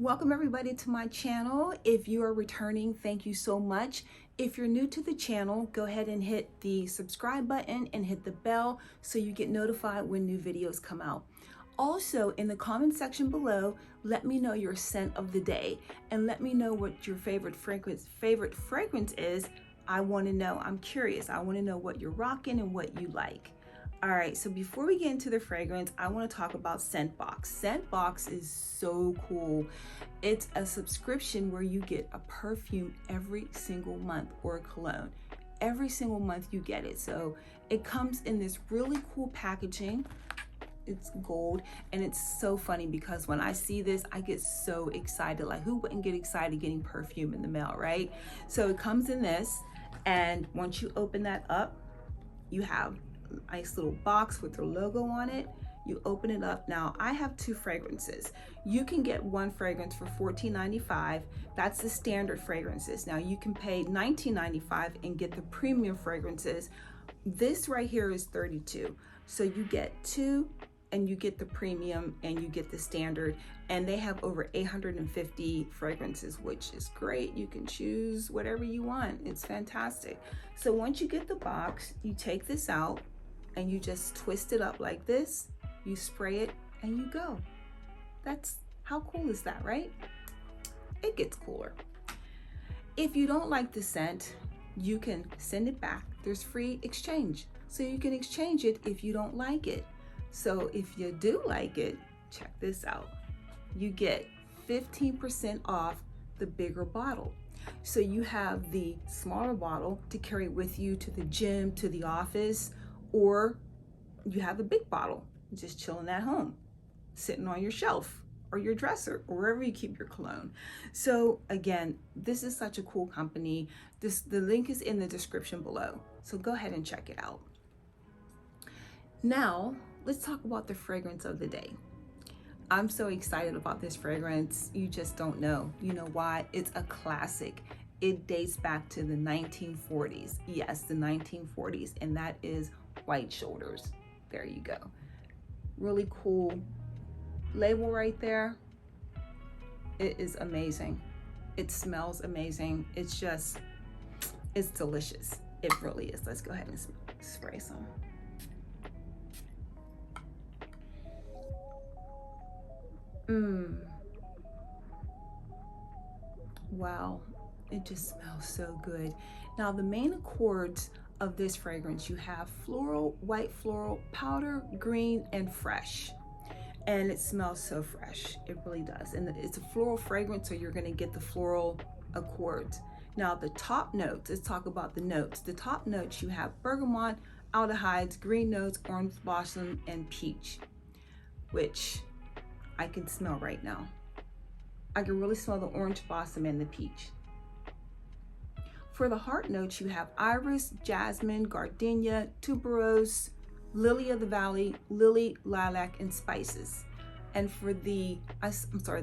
Welcome everybody to my channel. If you are returning, thank you so much. If you're new to the channel, go ahead and hit the subscribe button and hit the bell so you get notified when new videos come out. Also, in the comment section below, let me know your scent of the day and let me know what your favorite fragrance is. I want to know, I'm curious. I want to know what you're rocking and what you like. All right, so before we get into the fragrance, I want to talk about Scentbox. Scentbox is so cool. It's a subscription where you get a perfume every single month, or a cologne. Every single month you get it. So it comes in this really cool packaging. It's gold, and it's so funny because when I see this, I get so excited. Like, who wouldn't get excited getting perfume in the mail, right? So it comes in this, and once you open that up, you have nice little box with their logo on it. You open it up. Now I have two fragrances. You can get one fragrance for $14.95. That's the standard fragrances. Now you can pay $19.95 and get the premium fragrances. This right here is $32. So you get two, and you get the premium and you get the standard, and they have over 850 fragrances, which is great. You can choose whatever you want. It's fantastic. So once you get the box, you take this out and you just twist it up like this, you spray it, and you go. That's, how cool is that, right? It gets cooler. If you don't like the scent, you can send it back. There's free exchange. So you can exchange it if you don't like it. So if you do like it, check this out. You get 15% off the bigger bottle. So you have the smaller bottle to carry with you to the gym, to the office, or you have a big bottle just chilling at home, sitting on your shelf or your dresser or wherever you keep your cologne. So again, this is such a cool company. The link is in the description below. So go ahead and check it out. Now, let's talk about the fragrance of the day. I'm so excited about this fragrance. You just don't know. You know why? It's a classic. It dates back to the 1940s. Yes, the 1940s, and that is White Shoulders. There you go. Really cool label right there. It is amazing. It smells amazing. It's delicious. It really is. Let's go ahead and spray some. Wow, it just smells so good. Now the main accords of this fragrance, you have floral, white floral, powder, green, and fresh. And it smells so fresh. It really does. And it's a floral fragrance, so you're gonna get the floral accords. Now the top notes, let's talk about the notes. The top notes, you have bergamot, aldehydes, green notes, orange blossom, and peach, which I can smell right now. I can really smell the orange blossom and the peach. For the heart notes, you have Irris, Jasmine, Gardenia, Tuberose, Lily of the Valley, Lily, Lilac, and Spices. And for the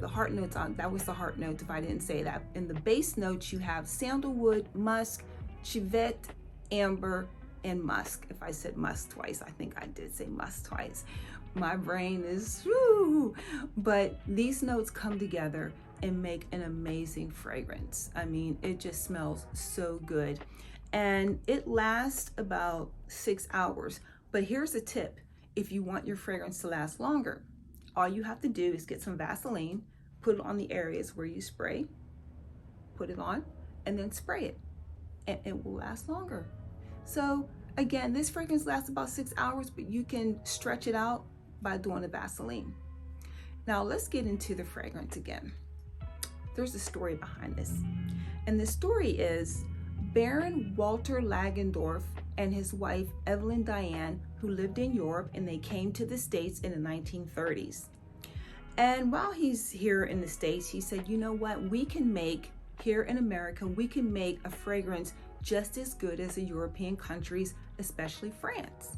heart notes, that was the heart note if I didn't say that. In the base notes, you have Sandalwood, Musk, Civet, Amber, and Musk. If I said Musk twice, I think I did say Musk twice. My brain is, woo! But these notes come together and make an amazing fragrance. I mean, it just smells so good. And it lasts about 6 hours. But here's a tip. If you want your fragrance to last longer, all you have to do is get some Vaseline, put it on the areas where you spray, put it on, and then spray it. And it will last longer. So again, this fragrance lasts about 6 hours, but you can stretch it out by doing the Vaseline. Now let's get into the fragrance again. There's a story behind this. And the story is Baron Walter Langendorf and his wife Evelyn Diane, who lived in Europe, and they came to the States in the 1930s. And while he's here in the States, he said, you know what, we can make, here in America, we can make a fragrance just as good as the European countries, especially France.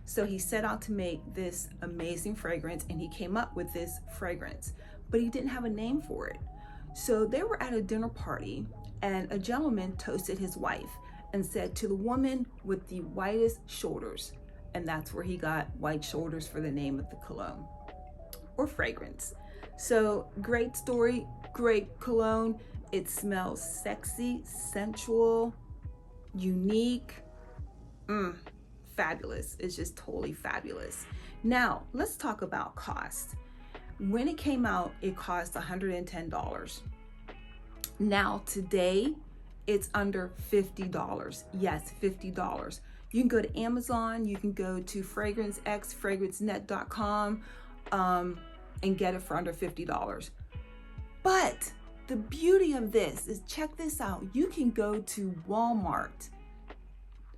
So he set out to make this amazing fragrance, and he came up with this fragrance, but he didn't have a name for it. So they were at a dinner party, and a gentleman toasted his wife and said, to the woman with the whitest shoulders. And that's where he got White Shoulders for the name of the cologne or fragrance. So great story, great cologne. It smells sexy, sensual, unique, fabulous. It's just totally fabulous. Now let's talk about cost. When it came out, it cost $110. Now today, it's under $50. Yes, $50. You can go to Amazon, you can go to fragrancenet.com and get it for under $50. But the beauty of this is, check this out. You can go to Walmart,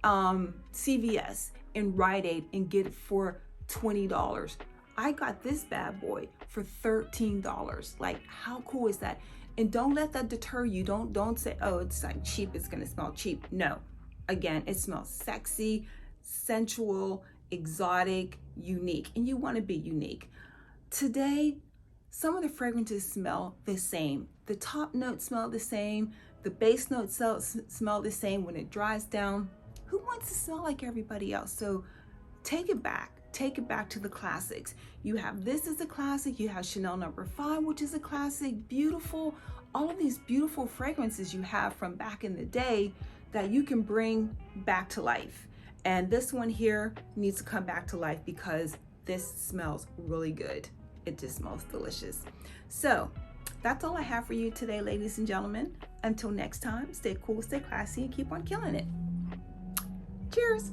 CVS, and Rite Aid and get it for $20. I got this bad boy for $13. Like, how cool is that? And don't let that deter you. Don't say, oh, it's like cheap, it's gonna smell cheap. No, again, it smells sexy, sensual, exotic, unique, and you wanna be unique. Today, some of the fragrances smell the same. The top notes smell the same. The base notes smell the same. When it dries down, who wants to smell like everybody else? So take it back. Take it back to the classics. You have this as a classic. You have Chanel No. 5, which is a classic. Beautiful. All of these beautiful fragrances you have from back in the day that you can bring back to life. And this one here needs to come back to life because this smells really good. It just smells delicious. So that's all I have for you today, ladies and gentlemen. Until next time, stay cool, stay classy, and keep on killing it. Cheers.